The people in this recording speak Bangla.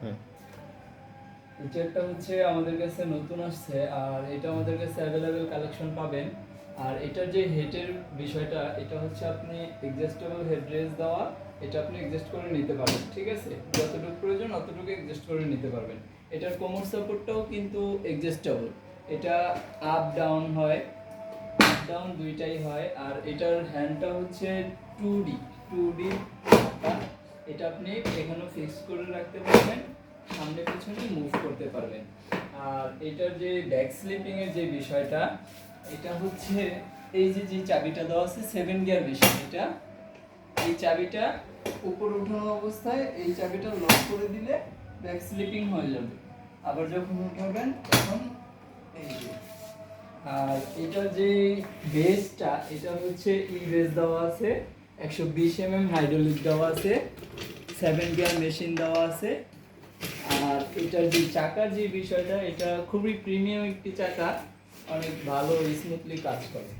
হুম। এই চেয়ারটা হচ্ছে আমাদের কাছে নতুন আসছে, আর এটা আমাদের কাছে অ্যাভেলেবেল কালেকশন পাবেন। আর এটার যে হেডের বিষয়টা, এটা হচ্ছে আপনি অ্যাডজাস্টেবল হেড রেস্ট দেওয়া, এটা আপনি অ্যাডজাস্ট করে নিতে পারবেন, ঠিক আছে? যতটুকু প্রয়োজন অতটুকু অ্যাডজাস্ট করে নিতে পারবেন। এটার কোমর সাপোর্টটাও কিন্তু অ্যাডজাস্টেবল, এটা আপ ডাউন হয়, আপ ডাউন দুইটাই হয়। আর এটার হ্যান্ডটা হচ্ছে 2D, 2D এটা আপনি এখানেও ফিক্স করে রাখতে পারবেন, সামনে পিছনে মুভ করতে পারবেন। আর এটার যে ব্যাক স্লিপিং এর যে বিষয়টা, এটা হচ্ছে এই যে চাবিটা দেওয়া আছে 7 গিয়ার মেশিন, এটা এই চাবিটা উপর উঠানো অবস্থায় এই চাবিটা লক করে দিলে ব্যাক স্লিপিং হয়ে যাবে। আবার যখন উঠাবেন তখন এই যে। আর এটা যে বেসটা, এটা হচ্ছে বেস দেওয়া আছে, 120 হাইড্রোলিক দেওয়া আছে, 7 গিয়ার মেশিন দেওয়া আছে। আর এটার যে চাকার যে বিষয়টা, এটা খুবই প্রিমিয়াম একটি চাকা, অনেক ভালো স্মুথলি কাজ করে।